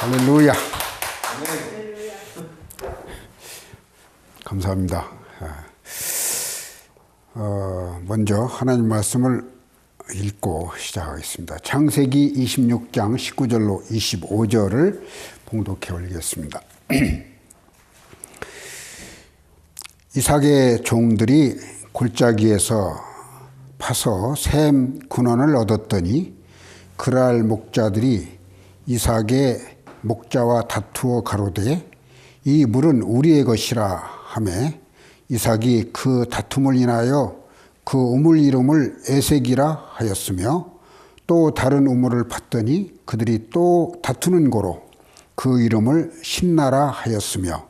할렐루야. 감사합니다. 먼저 하나님 말씀을 읽고 시작하겠습니다. 창세기 26장 19절로 25절을 봉독해 올리겠습니다. 이삭의 종들이 골짜기에서 파서 샘 근원을 얻었더니 그랄 목자들이 이삭의 목자와 다투어 가로되 이 물은 우리의 것이라 하매 이삭이 그 다툼을 인하여 그 우물 이름을 에색이라 하였으며 또 다른 우물을 팠더니 그들이 또 다투는 고로 그 이름을 신나라 하였으며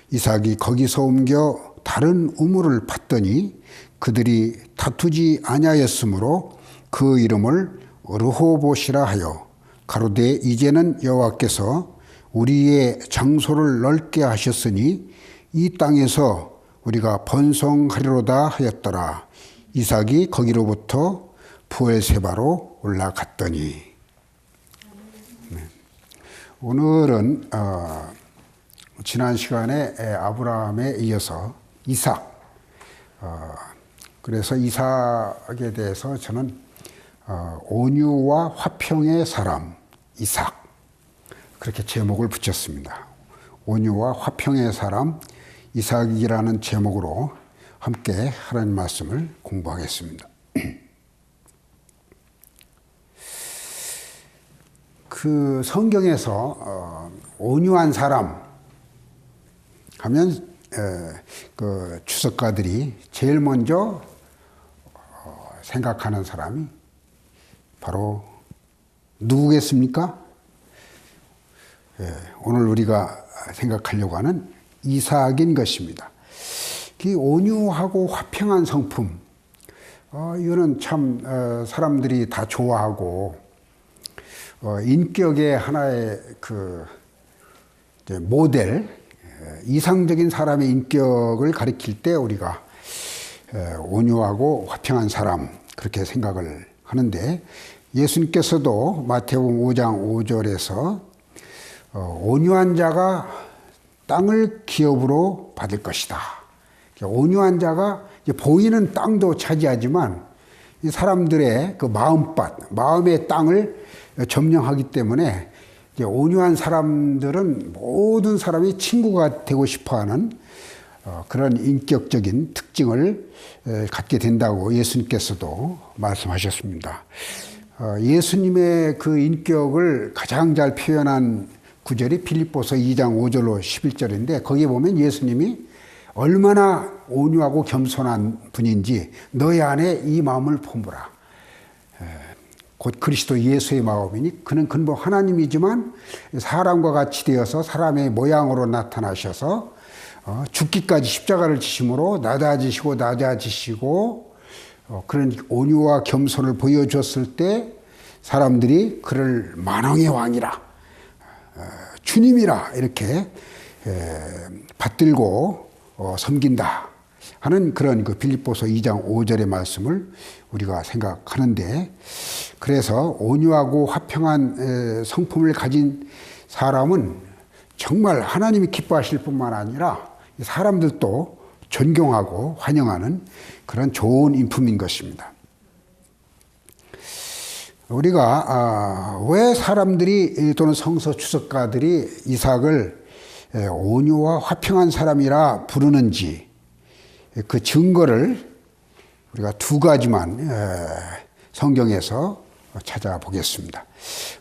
이삭이 거기서 옮겨 다른 우물을 팠더니 그들이 다투지 아니하였으므로 그 이름을 르호봇이라 하여 가로되 이제는 여호와께서 우리의 장소를 넓게 하셨으니 이 땅에서 우리가 번성하리로다 하였더라. 이삭이 거기로부터 부엘세바로 올라갔더니. 오늘은 지난 시간에 아브라함에 이어서 이삭, 그래서 이삭에 대해서 저는 온유와 화평의 사람 이삭, 그렇게 제목을 붙였습니다. 온유와 화평의 사람 이삭이라는 제목으로 함께 하나님 말씀을 공부하겠습니다. 그 성경에서 온유한 사람 하면 그 주석가들이 제일 먼저 생각하는 사람이 바로 누구겠습니까? 오늘 우리가 생각하려고 하는 이삭인 것입니다. 이 온유하고 화평한 성품, 이거는 참 사람들이 다 좋아하고 인격의 하나의 그 모델, 이상적인 사람의 인격을 가리킬 때 우리가 온유하고 화평한 사람 그렇게 생각을 하는데, 예수님께서도 마태복음 5장 5절에서 온유한 자가 땅을 기업으로 받을 것이다. 온유한 자가 보이는 땅도 차지하지만 이 사람들의 그 마음밭, 마음의 땅을 점령하기 때문에 온유한 사람들은 모든 사람이 친구가 되고 싶어하는 그런 인격적인 특징을 갖게 된다고 예수님께서도 말씀하셨습니다. 예수님의 그 인격을 가장 잘 표현한 구절이 빌립보서 2장 5절로 11절인데, 거기에 보면 예수님이 얼마나 온유하고 겸손한 분인지 너희 안에 이 마음을 품으라. 곧 그리스도 예수의 마음이니 그는 근본 하나님이지만 사람과 같이 되어서 사람의 모양으로 나타나셔서 죽기까지 십자가를 지심으로 낮아지시고 그런 온유와 겸손을 보여줬을 때 사람들이 그를 만왕의 왕이라, 주님이라 이렇게 받들고 섬긴다 하는 그런 그 빌립보서 2장 5절의 말씀을 우리가 생각하는데, 그래서 온유하고 화평한 성품을 가진 사람은 정말 하나님이 기뻐하실 뿐만 아니라 사람들도 존경하고 환영하는 그런 좋은 인품인 것입니다. 우리가 왜 사람들이 또는 성서 주석가들이 이삭을 온유와 화평한 사람이라 부르는지 그 증거를 우리가 두 가지만 성경에서 찾아보겠습니다.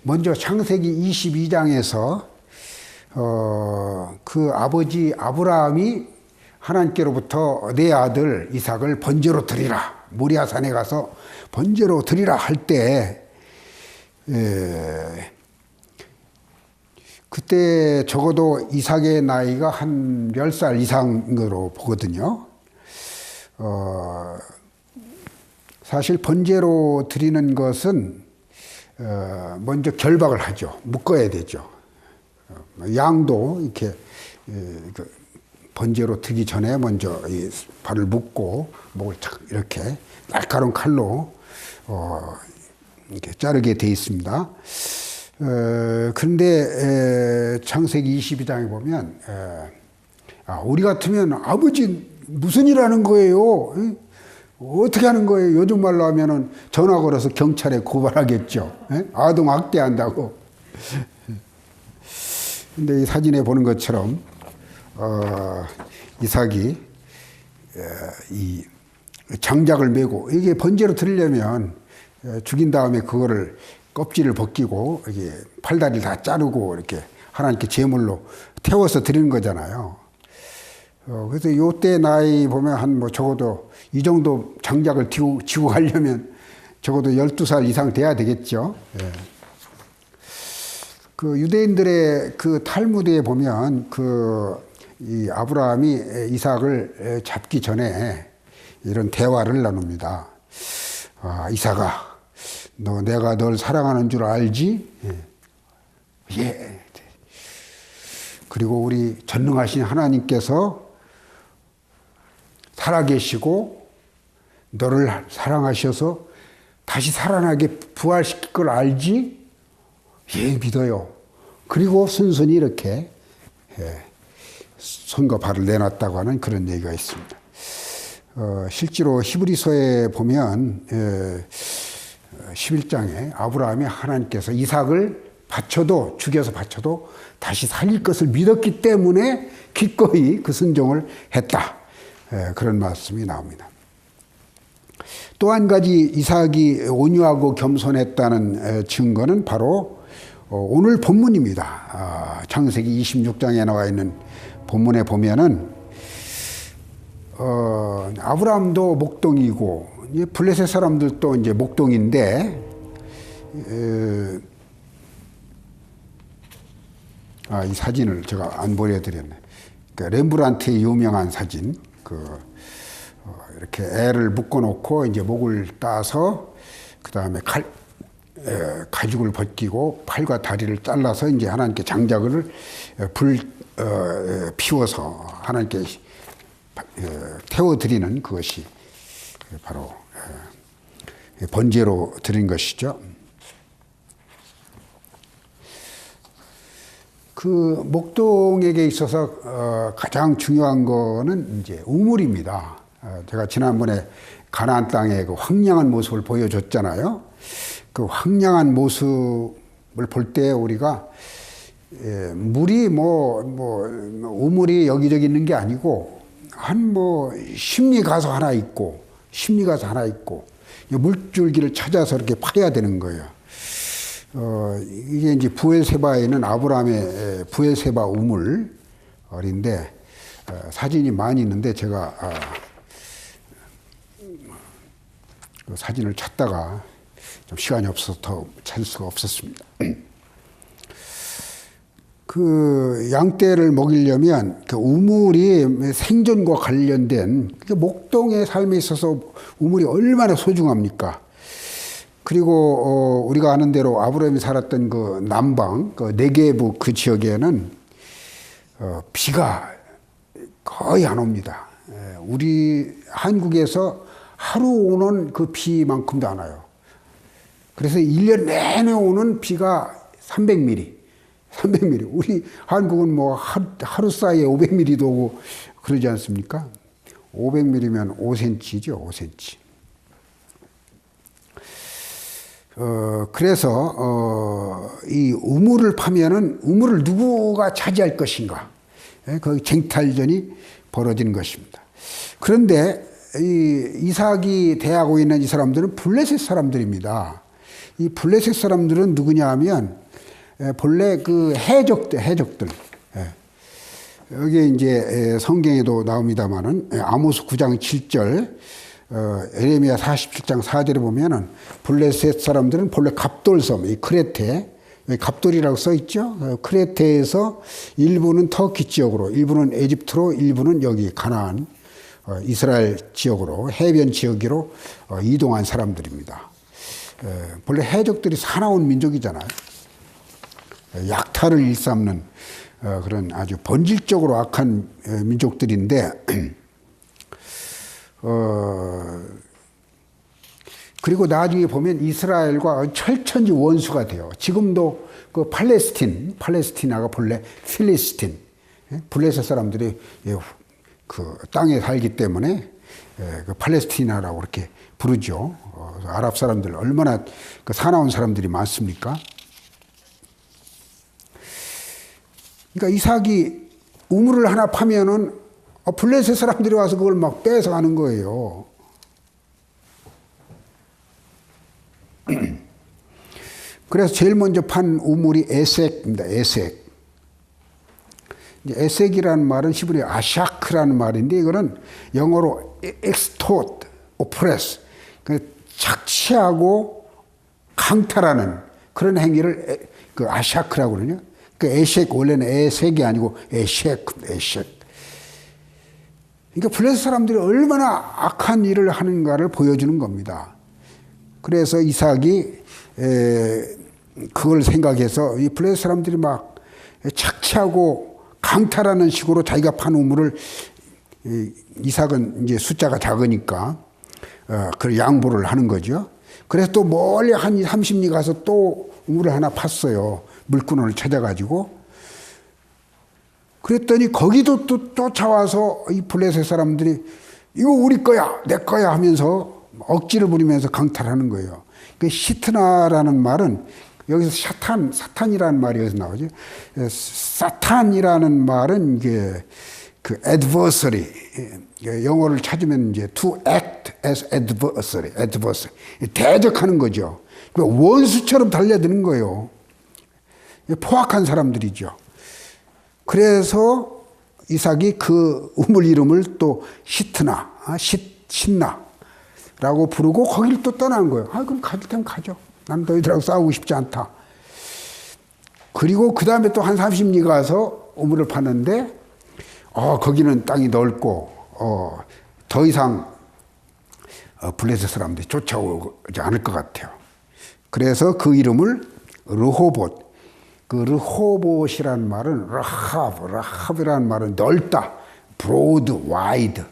먼저 창세기 22장에서 그 아버지 아브라함이 하나님께로부터 내 아들 이삭을 번제로 드리라, 모리아산에 가서 번제로 드리라 할 때 그때 적어도 이삭의 나이가 한 10살 이상으로 보거든요. 사실 번제로 드리는 것은 먼저 결박을 하죠. 묶어야 되죠. 양도 이렇게 번제로 드기 전에 먼저 이 발을 묶고 목을 착 이렇게 날카로운 칼로 이렇게 자르게 돼 있습니다. 그런데 창세기 22장에 보면 우리 같으면 아버지 무슨 일 하는 거예요? 어떻게 하는 거예요? 요즘 말로 하면은 전화 걸어서 경찰에 고발하겠죠. 아동 학대한다고. 근데 이 사진에 보는 것처럼 이삭이 이 장작을 메고 이게 번제로 드리려면 죽인 다음에 그거를 껍질을 벗기고 이게 팔다리를 다 자르고 이렇게 하나님께 제물로 태워서 드리는 거잖아요. 그래서 요때 나이 보면 한 뭐 적어도 이 정도 장작을 지고 가려면 적어도 12살 이상 돼야 되겠죠. 예. 그 유대인들의 그 탈무드에 보면 이 아브라함이 이삭을 잡기 전에 이런 대화를 나눕니다. 이삭아, 너 내가 널 사랑하는 줄 알지? 예. 예. 그리고 우리 전능하신 하나님께서 살아계시고 너를 사랑하셔서 다시 살아나게 부활시킬 걸 알지? 예, 믿어요. 그리고 순순히 이렇게 손과 발을 내놨다고 하는 그런 얘기가 있습니다. 실제로 히브리서에 보면 11장에 아브라함이 하나님께서 이삭을 죽여서 바쳐도 다시 살릴 것을 믿었기 때문에 기꺼이 그 순종을 했다. 그런 말씀이 나옵니다. 또 한 가지 이삭이 온유하고 겸손했다는 증거는 바로 오늘 본문입니다. 창세기 26장에 나와 있는 본문에 보면은 아브라함도 목동이고 블레셋 사람들도 이제 목동인데 이 사진을 제가 안 보여드렸네. 그러니까 렘브란트의 유명한 사진. 이렇게 애를 묶어놓고 이제 목을 따서 그 다음에 가죽을 벗기고 팔과 다리를 잘라서 이제 하나님께 장작을 피워서 하나님께 태워드리는 그것이 바로 번제로 드린 것이죠. 그 목동에게 있어서 가장 중요한 거는 이제 우물입니다. 제가 지난번에 가나안 땅의 그 황량한 모습을 보여줬잖아요. 그 황량한 모습을 볼 때 우리가 물이 우물이 여기저기 있는 게 아니고 한 십리 가서 하나 있고 십리 가서 하나 있고 물줄기를 찾아서 이렇게 파야 되는 거예요. 이게 이제 부엘세바에 있는 아브라함의 부엘세바 우물인데 사진이 많이 있는데 제가 그 사진을 찾다가 좀 시간이 없어서 더 찾을 수가 없었습니다. 그 양떼를 먹이려면 그 우물이 생존과 관련된 목동의 삶에 있어서 우물이 얼마나 소중합니까? 그리고 우리가 아는 대로 아브라함이 살았던 그 남방, 그 네게부 그 지역에는 비가 거의 안 옵니다. 우리 한국에서 하루 오는 그 비만큼도 안 와요. 그래서 1년 내내 오는 비가 300mm. 우리 한국은 하루 사이에 500mm도 오고 그러지 않습니까? 500mm면 5cm죠, 5cm. 그래서 이 우물을 파면은 우물을 누구가 차지할 것인가? 그 쟁탈전이 벌어지는 것입니다. 그런데 이삭이 대하고 있는 이 사람들은 블레셋 사람들입니다. 이 블레셋 사람들은 누구냐 하면 본래 그 해적들. 여기 이제 성경에도 나옵니다만은 아모스 9장 7절, 에레미야 47장 4절에 보면은 블레셋 사람들은 본래 갑돌섬, 이 크레테, 갑돌이라고 써 있죠. 크레테에서 일부는 터키 지역으로, 일부는 에집트로, 일부는 여기 가나안, 이스라엘 지역으로, 해변 지역으로 이동한 사람들입니다. 본래 해적들이 사나운 민족이잖아요. 약탈을 일삼는 그런 아주 본질적으로 악한 그리고 나중에 보면 이스라엘과 철천지 원수가 돼요. 지금도 그 팔레스티나가 본래 필리스틴, 블레셋 사람들이 그 땅에 살기 때문에 그 팔레스티나라고 그렇게 부르죠. 아랍 사람들 얼마나 그 사나운 사람들이 많습니까? 그러니까 이삭이 우물을 하나 파면은 블레셋 사람들이 와서 그걸 막 뺏어가는 거예요. 그래서 제일 먼저 판 우물이 에섹입니다. 에섹. 에섹이라는 말은 히브리 아샤크라는 말인데 이거는 영어로 extort, oppress, 착취하고 강탈하는 그런 행위를 그 아샤크라고 그러냐. 그 에섹 원래는 에섹이 아니고 에섹. 그러니까 블레셋 사람들이 얼마나 악한 일을 하는가를 보여주는 겁니다. 그래서 이삭이 그걸 생각해서 이 블레셋 사람들이 막 착취하고 강탈하는 식으로 자기가 판 우물을 이삭은 이제 숫자가 작으니까 그 양보를 하는 거죠. 그래서 또 멀리 한 30리 가서 또 우물을 하나 팠어요. 물구멍을 찾아가지고. 그랬더니 거기도 또 쫓아와서 이 블레셋 사람들이 이거 우리 거야, 내 거야 하면서 억지를 부리면서 강탈하는 거예요. 그 시트나라는 말은 여기서 사탄이라는 말이 여기서 나오죠. 사탄이라는 말은 이게 그 adversary, 영어를 찾으면 이제 to act as adversary, 대적하는 거죠. 원수처럼 달려드는 거예요. 포악한 사람들이죠. 그래서 이삭이 그 우물 이름을 또 시트나, 신나라고 부르고 거기를 또 떠나는 거예요. 그럼 가질 테면 가죠. 난 너희들하고 싸우고 싶지 않다. 그리고 그 다음에 또 한 30리 가서 우물을 파는데, 거기는 땅이 넓고, 더 이상 블레셋 사람들이 쫓아오지 않을 것 같아요. 그래서 그 이름을 르호봇. 그 르호봇이라는 말은 라합이라는 말은 넓다, broad, wide.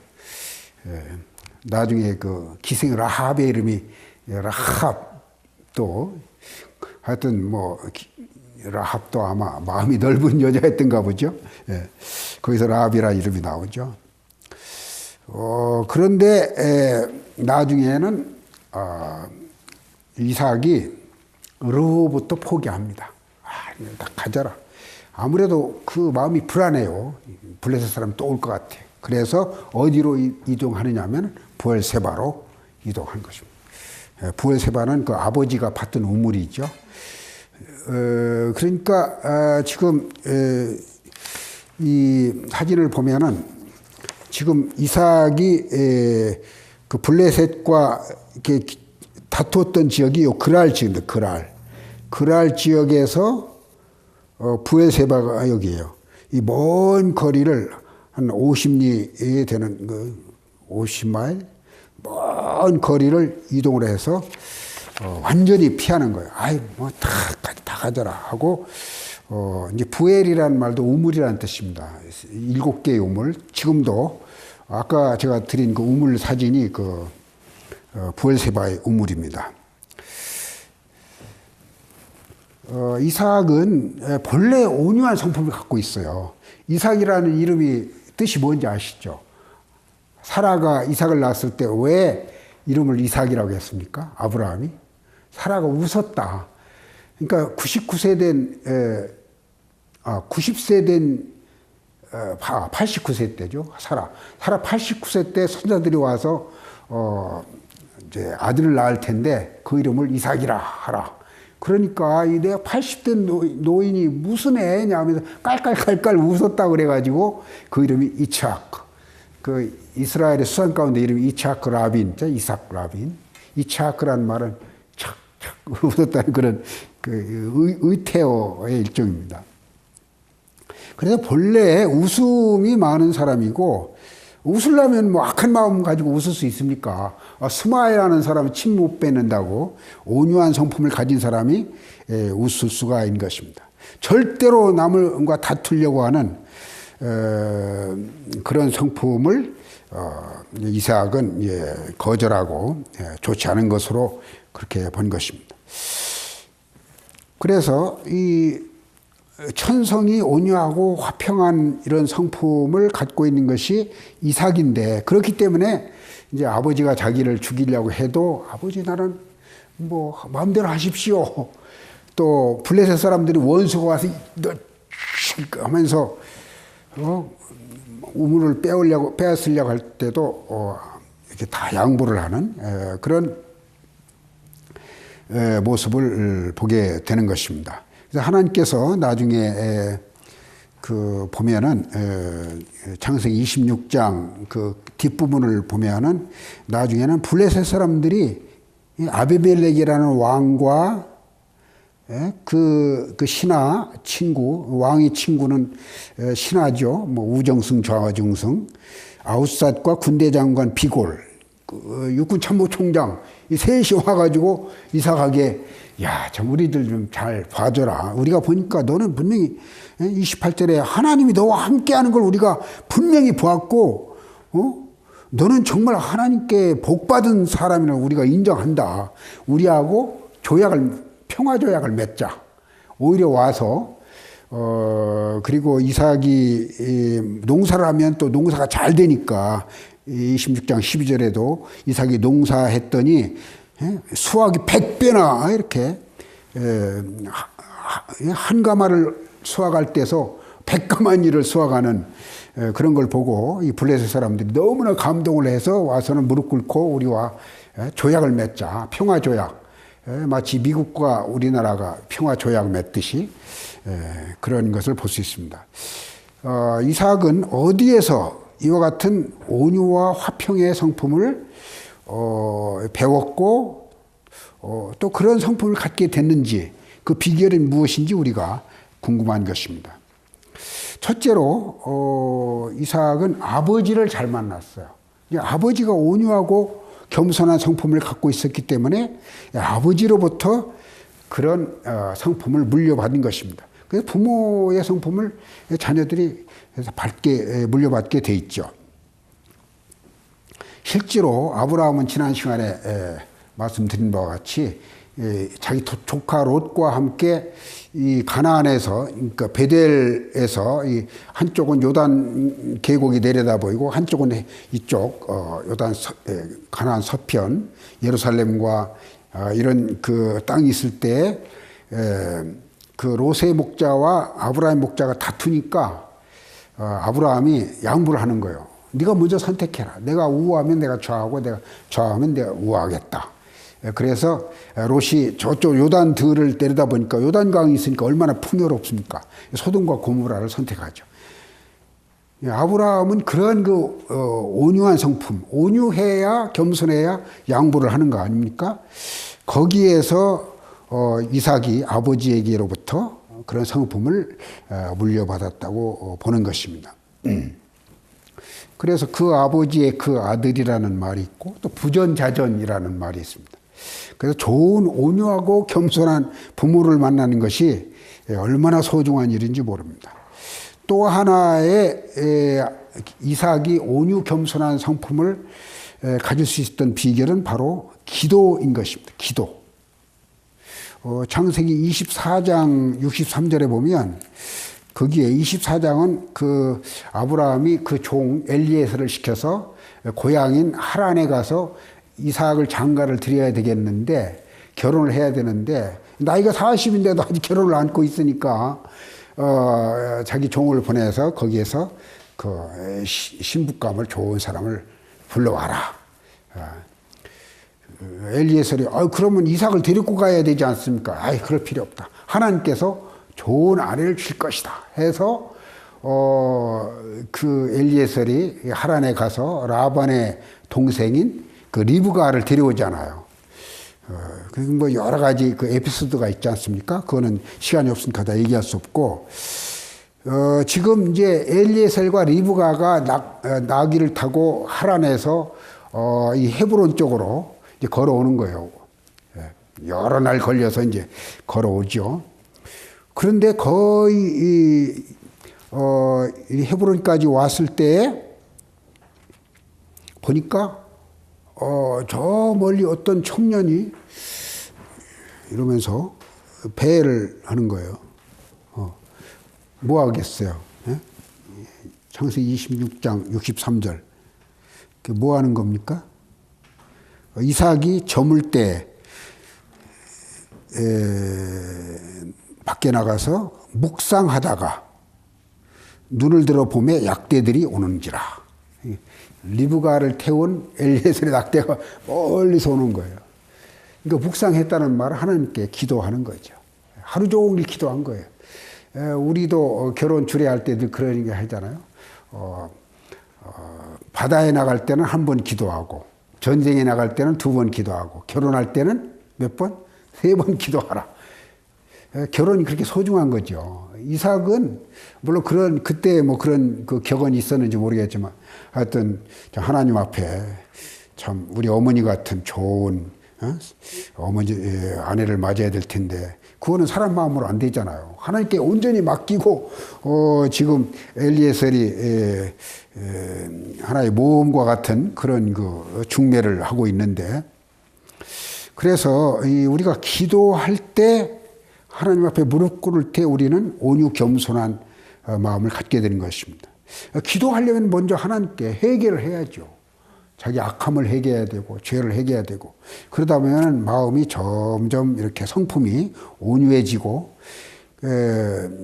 나중에 그 기생 라합의 이름이 라합도 하여튼 뭐 라합도 아마 마음이 넓은 여자였던가 보죠. 거기서 라합이라는 이름이 나오죠. 그런데 나중에는 이삭이 르호봇도 포기합니다. 다 가져라. 아무래도 그 마음이 불안해요. 블레셋 사람 또 올 것 같아. 그래서 어디로 이동하느냐 하면 부엘세바로 이동한 것입니다. 부엘세바는 그 아버지가 봤던 우물이죠. 그러니까 지금 이 사진을 보면은 지금 이삭이 그 블레셋과 이렇게 다투었던 지역이 요 그랄 지역입니다. 그랄 지역에서 부엘세바가 여기에요. 이 먼 거리를 한 50리에 되는 그 50마일 먼 거리를 이동을 해서 완전히 피하는 거예요. 뭐 다 가져라 하고 이제 부엘이라는 말도 우물이라는 뜻입니다. 7개의 우물. 지금도 아까 제가 드린 그 우물 사진이 그 부엘세바의 우물입니다. 이삭은 본래 온유한 성품을 갖고 있어요. 이삭이라는 이름이 뜻이 뭔지 아시죠? 사라가 이삭을 낳았을 때 왜 이름을 이삭이라고 했습니까? 아브라함이? 사라가 웃었다. 그러니까 90세 된 89세 때죠. 사라 89세 때 손자들이 와서 이제 아들을 낳을 텐데 그 이름을 이삭이라 하라. 그러니까 내가 80대 노인이 무슨 애냐 하면서 깔깔깔깔 웃었다 그래가지고 그 이름이 이츠하크. 그 이스라엘의 수산 가운데 이름이 이츠하크 라빈, 이삭 라빈. 이츠하크라는 말은 착착 웃었다는 그런 그 의태어의 일종입니다. 그래서 본래 웃음이 많은 사람이고, 웃으려면 뭐 악한 마음 가지고 웃을 수 있습니까? 스마일하는 사람은 침 못 뱉는다고 온유한 성품을 가진 사람이 웃을 수가 있는 것입니다. 절대로 남과 다투려고 하는 그런 성품을 이삭은 거절하고 좋지 않은 것으로 그렇게 본 것입니다. 그래서 이 천성이 온유하고 화평한 이런 성품을 갖고 있는 것이 이삭인데, 그렇기 때문에 이제 아버지가 자기를 죽이려고 해도 아버지 나는 뭐 마음대로 하십시오. 또 블레셋 사람들이 원수가 와서 너 하면서 우물을 빼앗으려고 할 때도 이렇게 다 양보를 하는 그런 모습을 보게 되는 것입니다. 그래서 하나님께서 나중에 그 보면은 창세기 26장 그 뒷부분을 보면은 나중에는 블레셋 사람들이 아비멜렉이라는 왕과 그 신하 친구, 왕의 친구는 신하죠. 뭐 우정승, 좌정승, 아웃삿과 군대장관 비골, 그 육군 참모총장 이 셋이 와가지고 이삭에게 야, 참 우리들 좀 잘 봐줘라. 우리가 보니까 너는 분명히 28절에 하나님이 너와 함께하는 걸 우리가 분명히 보았고, 너는 정말 하나님께 복받은 사람이라고 우리가 인정한다. 우리하고 평화 조약을 맺자. 오히려 와서 그리고 이삭이 농사를 하면 또 농사가 잘 되니까 26장 12절에도 이삭이 농사했더니 수확이 100배나 이렇게 한 가마를 수확할 때서 100가마니를 수확하는 그런 걸 보고 이 블레셋 사람들이 너무나 감동을 해서 와서는 무릎 꿇고 우리와 조약을 맺자. 평화 조약. 마치 미국과 우리나라가 평화 조약 맺듯이 그런 것을 볼 수 있습니다. 이삭은 어디에서 이와 같은 온유와 화평의 성품을 배웠고 또 그런 성품을 갖게 됐는지, 그 비결이 무엇인지 우리가 궁금한 것입니다. 첫째로 이삭은 아버지를 잘 만났어요. 아버지가 온유하고 겸손한 성품을 갖고 있었기 때문에 아버지로부터 그런 성품을 물려받은 것입니다. 그래서 부모의 성품을 자녀들이 물려받게 돼 있죠. 실제로 아브라함은 지난 시간에 말씀드린 바와 같이 자기 조카 롯과 함께 이 가나안에서, 그러니까 베델에서 이 한쪽은 요단 계곡이 내려다 보이고 한쪽은 이쪽 가나안 서편 예루살렘과 이런 그 땅이 있을 때 그 롯의 목자와 아브라함 목자가 다투니까 아브라함이 양보를 하는 거예요. 네가 먼저 선택해라. 내가 우하면 내가 좌하고 내가 좌하면 내가 우하겠다. 그래서 롯이 저쪽 요단들을 때리다 보니까 요단강이 있으니까 얼마나 풍요롭습니까? 소돔과 고모라를 선택하죠. 아브라함은 그런 그 온유한 성품, 온유해야 겸손해야 양보를 하는 거 아닙니까? 거기에서 이삭이 아버지에게로부터 그런 성품을 물려받았다고 보는 것입니다. 그래서 그 아버지의 그 아들이라는 말이 있고 또 부전자전이라는 말이 있습니다. 그래서 좋은 온유하고 겸손한 부모를 만나는 것이 얼마나 소중한 일인지 모릅니다. 또 하나의 이삭이 온유 겸손한 성품을 가질 수 있었던 비결은 바로 기도인 것입니다. 기도. 창세기 24장 63절에 보면 거기에 24장은 그 아브라함이 그 종 엘리에셀을 시켜서 고향인 하란에 가서 이삭을 장가를 드려야 되겠는데 결혼을 해야 되는데 나이가 40인데도 아직 결혼을 안고 있으니까 자기 종을 보내서 거기에서 그 신부감을 좋은 사람을 불러와라. 엘리에셀이 그러면 이삭을 데리고 가야 되지 않습니까? 그럴 필요 없다. 하나님께서 좋은 아내를 줄 것이다 해서 그 엘리에셀이 하란에 가서 라반의 동생인 그 리브가를 데려오잖아요. 그리고 뭐 여러 가지 그 에피소드가 있지 않습니까? 그거는 시간이 없으니까 다 얘기할 수 없고, 지금 이제 엘리에셀과 리브가가 나귀를 타고 하란에서 이 헤브론 쪽으로 이제 걸어오는 거예요. 여러 날 걸려서 이제 걸어오죠. 그런데 거의 이 헤브론까지 왔을 때 보니까 저 멀리 어떤 청년이 이러면서 배를 하는 거예요. 뭐 하겠어요? 예? 창세기 26장 63절. 뭐 하는 겁니까? 이삭이 저물 때 밖에 나가서 묵상하다가 눈을 들어 보매 약대들이 오는지라. 리브가를 태운 엘리에셀의 낙대가 멀리서 오는 거예요. 그러니까 묵상했다는 말은 하나님께 기도하는 거죠. 하루 종일 기도한 거예요. 우리도 결혼 주례할 때도 그런 얘기 하잖아요. 바다에 나갈 때는 한 번 기도하고, 전쟁에 나갈 때는 2번 기도하고, 결혼할 때는 몇 번? 3번 기도하라. 결혼이 그렇게 소중한 거죠. 이삭은 물론 그때 뭐 그런 그 격언이 있었는지 모르겠지만 하여튼 하나님 앞에 참 우리 어머니 같은 좋은 어머니 아내를 맞아야 될 텐데 그거는 사람 마음으로 안 되잖아요. 하나님께 온전히 맡기고 지금 엘리에셀이 하나의 모험과 같은 그런 그 중매를 하고 있는데, 그래서 우리가 기도할 때 하나님 앞에 무릎 꿇을 때 우리는 온유 겸손한 마음을 갖게 되는 것입니다. 기도하려면 먼저 하나님께 회개를 해야죠. 자기 악함을 회개해야 되고 죄를 회개해야 되고, 그러다 보면 마음이 점점 이렇게 성품이 온유해지고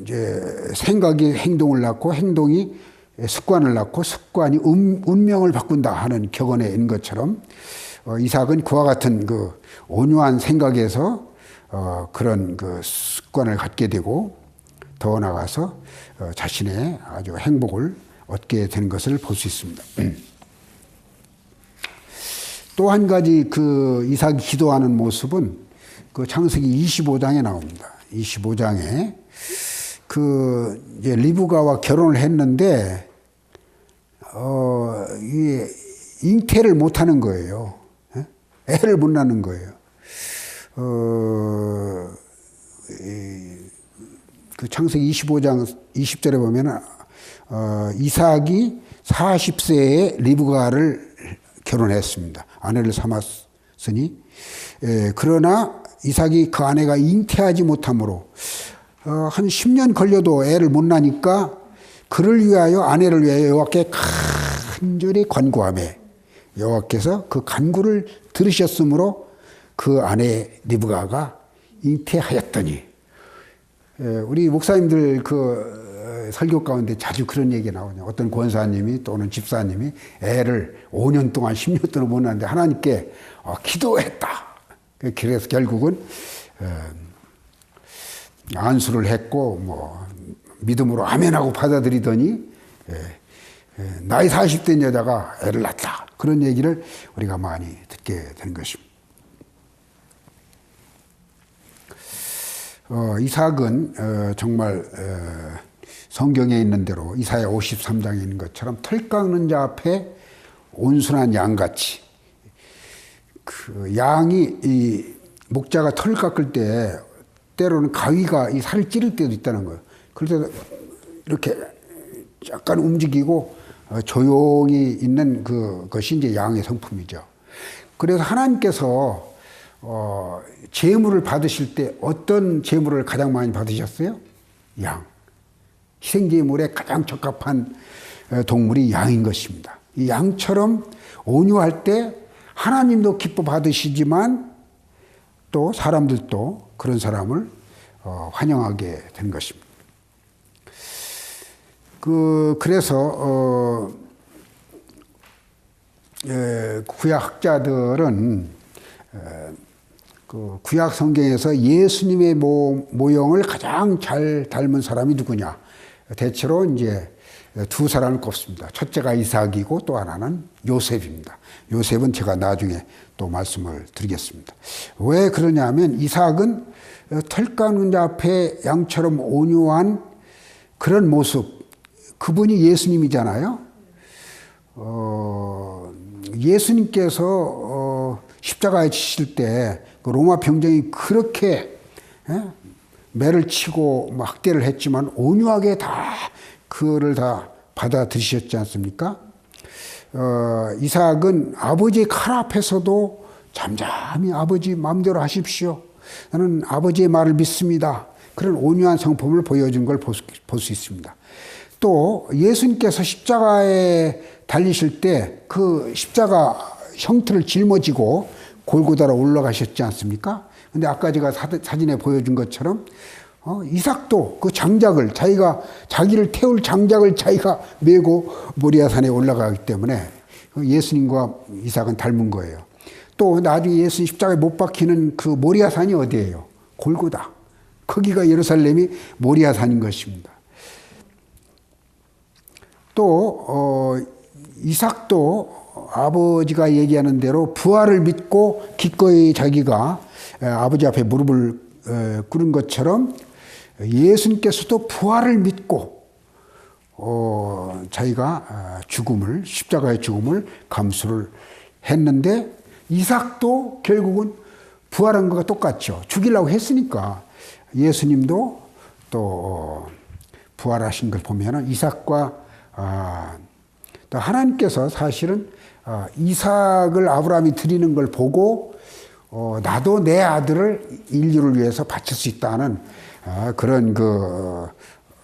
이제 생각이 행동을 낳고 행동이 습관을 낳고 습관이 운명을 바꾼다 하는 격언에 있는 것처럼 이삭은 그와 같은 그 온유한 생각에서 그런 그 습관을 갖게 되고 더 나아가서 자신의 아주 행복을 얻게 되는 것을 볼 수 있습니다. 또 한 가지 그 이삭이 기도하는 모습은 그 창세기 25장에 나옵니다. 25장에 그 이제 리브가와 결혼을 했는데 이 잉태를 못 하는 거예요. 애를 못 낳는 거예요. 그 창세기 25장 20절에 보면은 이삭이 40세에 리브가를 결혼했습니다. 아내를 삼았으니. 그러나 이삭이 그 아내가 잉태하지 못하므로 한 10년 걸려도 애를 못 낳으니까 그를 위하여 아내를 위하여 여호와께 간절히 간구하매 여호와께서 그 간구를 들으셨으므로 그 아내 리브가가 잉태하였더니, 우리 목사님들 그 설교 가운데 자주 그런 얘기 나오냐. 어떤 권사님이 또는 집사님이 애를 5년 동안 10년 동안 못 낳았는데 하나님께 기도했다. 그래서 결국은 안수를 했고 뭐 믿음으로 아멘하고 받아들이더니 나이 40된 여자가 애를 낳았다. 그런 얘기를 우리가 많이 듣게 되는 것입니다. 이삭은 정말 성경에 있는 대로 이사야 53장에 있는 것처럼 털 깎는 자 앞에 온순한 양같이, 그 양이 이 목자가 털을 깎을 때 때로는 가위가 이 살을 찌를 때도 있다는 거예요. 그럴 때 이렇게 약간 움직이고 조용히 있는 그것이 이제 양의 성품이죠. 그래서 하나님께서 제물을 받으실 때 어떤 제물을 가장 많이 받으셨어요? 양. 희생제물에 가장 적합한 동물이 양인 것입니다. 이 양처럼 온유할 때 하나님도 기뻐 받으시지만 또 사람들도 그런 사람을 환영하게 된 것입니다. 그래서 구약 학자들은 그 구약 성경에서 예수님의 모형을 가장 잘 닮은 사람이 누구냐? 대체로 이제 두 사람을 꼽습니다. 첫째가 이삭이고 또 하나는 요셉입니다. 요셉은 제가 나중에 또 말씀을 드리겠습니다. 왜 그러냐면 이삭은 털 깎는 자 앞에 양처럼 온유한 그런 모습, 그분이 예수님이잖아요. 예수님께서 십자가에 지실 때 그 로마 병정이 그렇게 매를 치고 뭐 학대를 했지만 온유하게 다 그거를 다 받아들이셨지 않습니까? 이삭은 아버지의 칼 앞에서도 잠잠히 아버지 마음대로 하십시오. 나는 아버지의 말을 믿습니다. 그런 온유한 성품을 보여준 걸 볼 수 있습니다. 또 예수님께서 십자가에 달리실 때 그 십자가 형틀을 짊어지고 골고다로 올라가셨지 않습니까? 근데 아까 제가 사진에 보여준 것처럼 이삭도 그 장작을 자기를 태울 장작을 자기가 메고 모리아산에 올라가기 때문에 예수님과 이삭은 닮은 거예요. 또 나중에 예수님 십자가에 못 박히는 그 모리아산이 어디예요? 골고다. 거기가 예루살렘이 모리아산인 것입니다. 또 이삭도 아버지가 얘기하는 대로 부활을 믿고 기꺼이 자기가 아버지 앞에 무릎을 꿇은 것처럼 예수님께서도 부활을 믿고 자기가 십자가의 죽음을 감수를 했는데 이삭도 결국은 부활한 것과 똑같죠. 죽이려고 했으니까. 예수님도 또 부활하신 걸 보면 이삭과 또 하나님께서 사실은 이삭을 아브라함이 드리는 걸 보고 나도 내 아들을 인류를 위해서 바칠 수 있다는 그런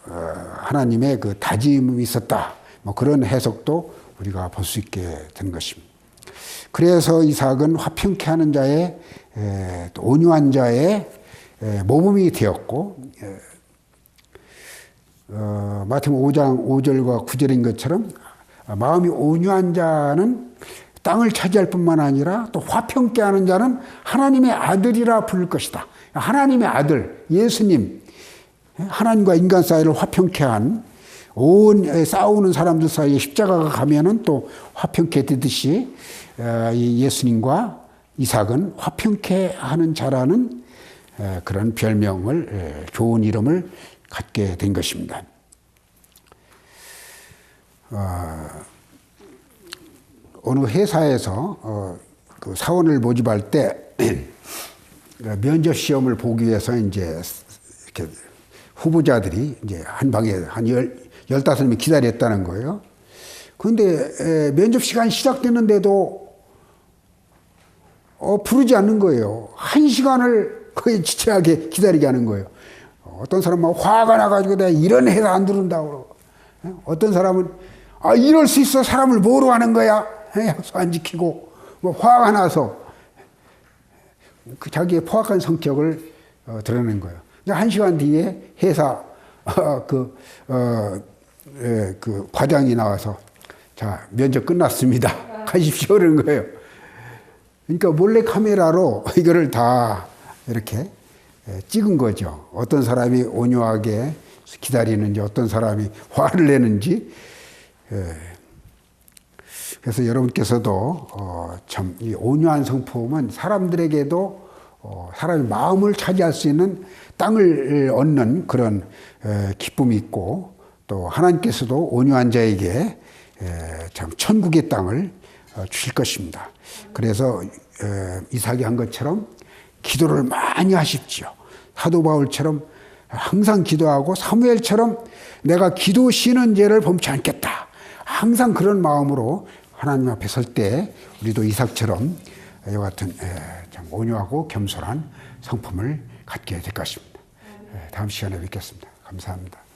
하나님의 그 다짐이 있었다. 뭐 그런 해석도 우리가 볼 수 있게 된 것입니다. 그래서 이삭은 화평케 하는 자의 또 온유한 자의 모범이 되었고 마태복음 5장 5절과 9절인 것처럼 마음이 온유한 자는 땅을 차지할 뿐만 아니라 또 화평케 하는 자는 하나님의 아들이라 부를 것이다. 하나님의 아들 예수님, 하나님과 인간 사이를 화평케 한 온 싸우는 사람들 사이에 십자가가 가면은 또 화평케 되듯이 이 예수님과 이삭은 화평케 하는 자라는 그런 별명을 좋은 이름을 갖게 된 것입니다. 어느 회사에서 그 사원을 모집할 때 면접 시험을 보기 위해서 이제 이렇게 후보자들이 이제 한 방에 한 15명이 기다렸다는 거예요. 그런데 면접 시간이 시작됐는데도 부르지 않는 거예요. 1시간을 거의 지체하게 기다리게 하는 거예요. 어떤 사람은 화가 나가지고 내가 이런 회사 안 들어온다고. 어떤 사람은 이럴 수 있어 사람을 뭐로 하는 거야? 약속 안 지키고 뭐 화가 나서 그 자기의 포악한 성격을 드러낸 거예요. 1시간 뒤에 회사 그 과장이 나와서 자 면접 끝났습니다. 가십시오 그러는 거예요. 그러니까 몰래 카메라로 이거를 다 이렇게 찍은 거죠. 어떤 사람이 온유하게 기다리는지 어떤 사람이 화를 내는지. 그래서 여러분께서도 참 이 온유한 성품은 사람들에게도 사람의 마음을 차지할 수 있는 땅을 얻는 그런 기쁨이 있고 또 하나님께서도 온유한 자에게 참 천국의 땅을 주실 것입니다. 그래서 이삭이 한 것처럼 기도를 많이 하십시오. 사도 바울처럼 항상 기도하고 사무엘처럼 내가 기도 쉬는 죄를 범치 않겠다. 항상 그런 마음으로 하나님 앞에 설 때 우리도 이삭처럼 이와 같은 참 온유하고 겸손한 성품을 갖게 될 것입니다. 다음 시간에 뵙겠습니다. 감사합니다.